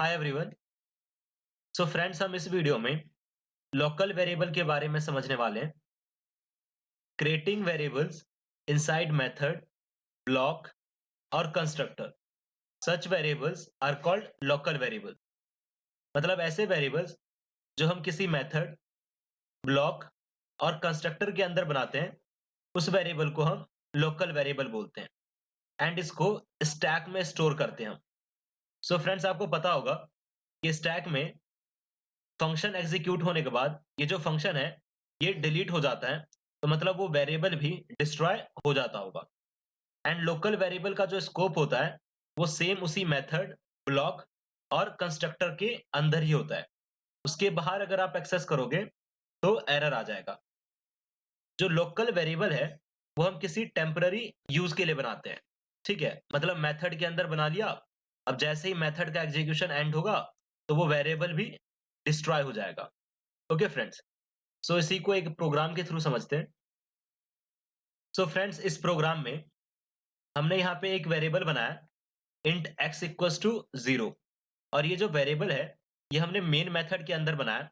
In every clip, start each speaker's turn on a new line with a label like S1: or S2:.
S1: Hi everyone. So friends, हम इस video में लोकल वेरिएबल के बारे में समझने वाले हैं। Creating variables inside method, block और constructor. Such variables are called local variable. मतलब ऐसे वेरिएबल्स जो हम किसी मेथड, ब्लॉक और कंस्ट्रक्टर के अंदर बनाते हैं, उस वेरिएबल को हम लोकल वेरिएबल बोलते हैं एंड इसको स्टैक में स्टोर करते हैं हम। सो फ्रेंड्स, आपको पता होगा कि स्टैक में फंक्शन एग्जीक्यूट होने के बाद ये जो फंक्शन है ये डिलीट हो जाता है, तो मतलब वो वेरिएबल भी डिस्ट्रॉय हो जाता होगा। एंड लोकल वेरिएबल का जो स्कोप होता है वो सेम उसी मेथड, ब्लॉक और कंस्ट्रक्टर के अंदर ही होता है। उसके बाहर अगर आप एक्सेस करोगे तो एरर आ जाएगा। जो लोकल वेरिएबल है वो हम किसी टेम्पररी यूज के लिए बनाते हैं। ठीक है, मतलब मेथड के अंदर बना लिया। अब जैसे ही मेथड का एग्जीक्यूशन एंड होगा तो वो वेरिएबल भी डिस्ट्रॉय हो जाएगा। ओके फ्रेंड्स, सो इसी को एक प्रोग्राम के थ्रू समझते हैं। सो फ्रेंड्स, इस प्रोग्राम में हमने यहाँ पे एक वेरिएबल बनाया, इंट x इक्वल्स टू 0। और ये जो वेरिएबल है ये हमने मेन मेथड के अंदर बनाया।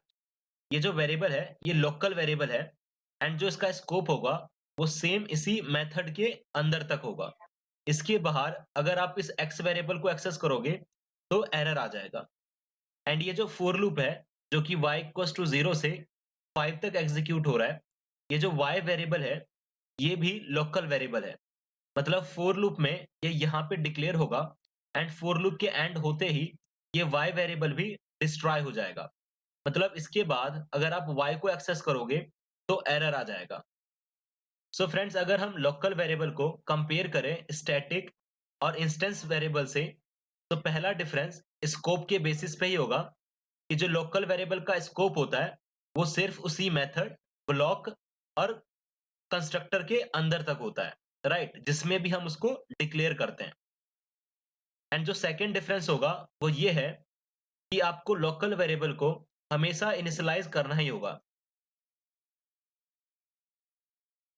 S1: ये जो वेरिएबल है ये लोकल वेरिएबल है एंड जो इसका स्कोप होगा वो सेम इसी मेथड के अंदर तक होगा। इसके बाहर अगर आप इस x वेरिएबल को एक्सेस करोगे तो एरर आ जाएगा। एंड ये जो फोर लूप है जो कि y इक्वल्स टू 0 से 5 तक एग्जीक्यूट हो रहा है, ये जो y वेरिएबल है ये भी लोकल वेरिएबल है। मतलब फोर लूप में ये यहाँ पे डिक्लेयर होगा एंड फोर लूप के एंड होते ही ये y वेरिएबल भी डिस्ट्रॉय हो जाएगा। मतलब इसके बाद अगर आप y को एक्सेस करोगे तो एरर आ जाएगा। सो फ्रेंड्स, अगर हम लोकल वेरिएबल को कंपेयर करें स्टैटिक और इंस्टेंस वेरिएबल से, तो पहला डिफरेंस स्कोप के बेसिस पे ही होगा कि जो लोकल वेरिएबल का स्कोप होता है वो सिर्फ उसी मेथड, ब्लॉक और कंस्ट्रक्टर के अंदर तक होता है, राइट, जिसमें भी हम उसको डिक्लेयर करते हैं। एंड जो सेकंड डिफरेंस होगा वो ये है कि आपको लोकल वेरिएबल को हमेशा इनिशियलाइज करना ही होगा,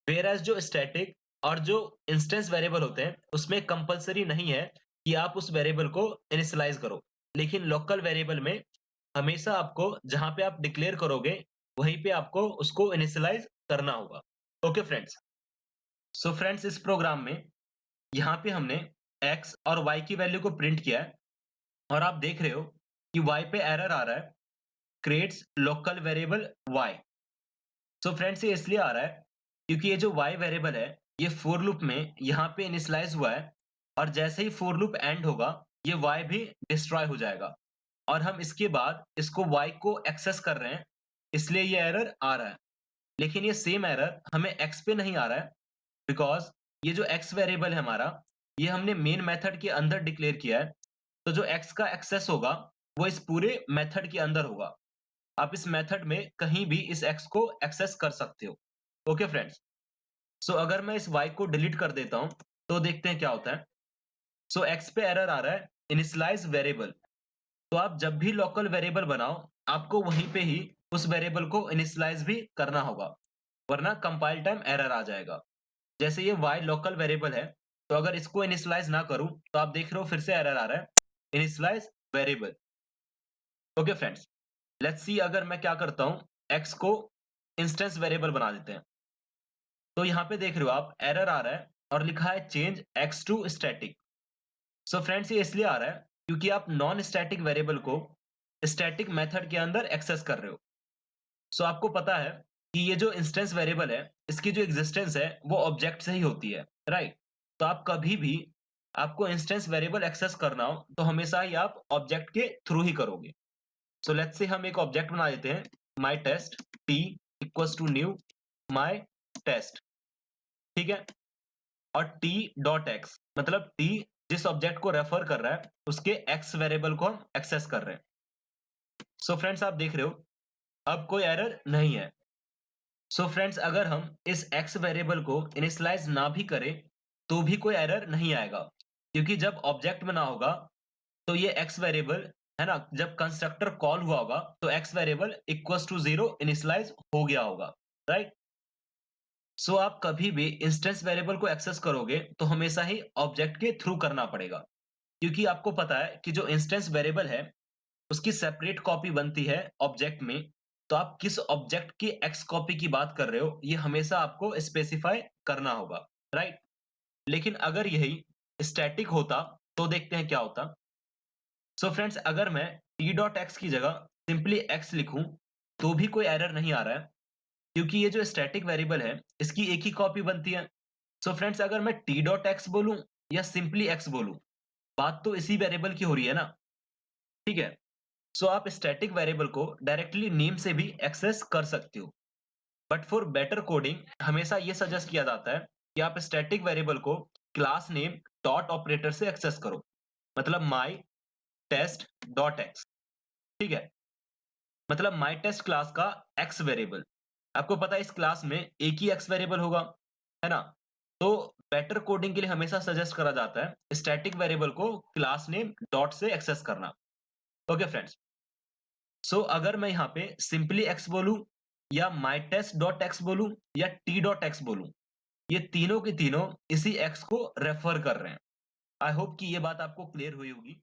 S1: वेयरएज जो स्टैटिक और जो इंस्टेंस वेरिएबल होते हैं उसमें कंपलसरी नहीं है कि आप उस वेरिएबल को इनिशियलाइज करो। लेकिन लोकल वेरिएबल में हमेशा आपको जहां पे आप डिक्लेयर करोगे वहीं पे आपको उसको इनिशियलाइज करना होगा। ओके फ्रेंड्स, सो फ्रेंड्स, इस प्रोग्राम में यहाँ पे हमने x और y की वैल्यू को प्रिंट किया है और आप देख रहे हो कि y पे एरर आ रहा है, क्रिएट्स लोकल वेरिएबल y। सो फ्रेंड्स, ये इसलिए आ रहा है क्योंकि ये जो y वेरिएबल है ये फोर लूप में यहाँ पे इनिशियलाइज हुआ है और जैसे ही फोर लूप एंड होगा ये y भी डिस्ट्रॉय हो जाएगा और हम इसके बाद इसको y को एक्सेस कर रहे हैं, इसलिए ये एरर आ रहा है। लेकिन ये सेम एरर हमें x पे नहीं आ रहा है बिकॉज ये जो x वेरिएबल है हमारा, ये हमने मेन मेथड के अंदर डिक्लेयर किया है। तो जो x का एक्सेस होगा वो इस पूरे मेथड के अंदर होगा। आप इस मेथड में कहीं भी इस x को एक्सेस कर सकते हो। ओके फ्रेंड्स, सो अगर मैं इस y को डिलीट कर देता हूं तो देखते हैं क्या होता है। सो x पे एरर आ रहा है, इनिशियलाइज वेरिएबल। तो आप जब भी लोकल वेरिएबल बनाओ आपको वहीं पे ही उस वेरिएबल को इनिशियलाइज भी करना होगा, वरना कंपाइल टाइम एरर आ जाएगा। जैसे ये y लोकल वेरिएबल है, तो अगर इसको इनिशियलाइज ना करूं तो आप देख रहे हो फिर से एरर आ रहा है, initialize variable. Okay friends, let's see अगर मैं क्या करता हूं, x को इंस्टेंस वेरिएबल बना देते हैं। तो यहाँ पे देख रहे हो आप एरर आ रहा है और लिखा है change x to static. So friends, ये इसलिए आ रहा है क्योंकि आप नॉन स्टैटिक वेरिएबल को स्टैटिक मेथड के अंदर एक्सेस कर रहे हो। सो आपको पता है कि ये जो इंस्टेंस वेरिएबल है इसकी जो एग्जिस्टेंस है वो ऑब्जेक्ट से ही होती है, राइट। तो आप कभी भी आपको इंस्टेंस वेरिएबल एक्सेस करना हो तो हमेशा ही आप ऑब्जेक्ट के थ्रू ही करोगे। सो लेट्स से हम एक ऑब्जेक्ट बना देते हैं, my test t equals to new my test. ठीक है, और टी डॉट एक्स मतलब टी जिस ऑब्जेक्ट को रेफर कर रहा है उसके एक्स वेरिएबल को हम एक्सेस कर रहे हैं। सो फ्रेंड्स, आप देख रहे हो अब कोई एरर नहीं है। सो फ्रेंड्स, अगर हम इस x वेरिएबल को इनिशियलाइज ना भी करें तो भी कोई एरर नहीं आएगा, क्योंकि जब ऑब्जेक्ट बना होगा तो ये x वेरिएबल है ना, जब कंस्ट्रक्टर कॉल हुआ होगा तो x variable equals to 0 initialize हो गया होगा, राइट। सो आप कभी भी इंस्टेंस वेरिएबल को एक्सेस करोगे तो हमेशा ही ऑब्जेक्ट के थ्रू करना पड़ेगा, क्योंकि आपको पता है कि जो इंस्टेंस वेरिएबल है उसकी सेपरेट कॉपी बनती है ऑब्जेक्ट में, तो आप किस ऑब्जेक्ट की एक्स कॉपी की बात कर रहे हो, ये हमेशा आपको स्पेसिफाई करना होगा, राइट? लेकिन अगर यही स्टैटिक होता, तो देखते हैं क्या होता। सो फ्रेंड्स, अगर मैं टी डॉट एक्स की जगह सिंपली एक्स लिखूं, तो भी कोई एरर नहीं आ रहा है, क्योंकि ये जो स्टैटिक वेरिएबल है, इसकी एक ही कॉपी बनती है। सो फ्रेंड्स, अगर मैं टी डॉट एक्स बोलूं या सिंपली एक्स बोलूं, बात तो इसी वेरिएबल की हो रही है ना, ठीक है? सो आप स्टैटिक वेरिएबल को डायरेक्टली नेम से भी एक्सेस कर सकते हो। बट फॉर बेटर कोडिंग हमेशा ये सजेस्ट किया जाता है कि आप स्टैटिक वेरिएबल को क्लास नेम डॉट ऑपरेटर से एक्सेस करो, मतलब माई टेस्ट डॉट एक्स, ठीक है? मतलब माई टेस्ट क्लास का एक्स वेरिएबल। आपको पता है इस क्लास में एक ही एक्स वेरिएबल होगा, है ना? तो बेटर कोडिंग के लिए हमेशा सजेस्ट करा जाता है स्टैटिक वेरिएबल को क्लास नेम डॉट से एक्सेस करना। ओके फ्रेंड्स, सो अगर मैं यहाँ पे सिंपली एक्स बोलूं या माई टेस्ट डॉट एक्स बोलूं या टी डॉट एक्स बोलूं, ये तीनों की तीनों इसी एक्स को रेफर कर रहे हैं। आई होप कि ये बात आपको क्लियर हुई होगी।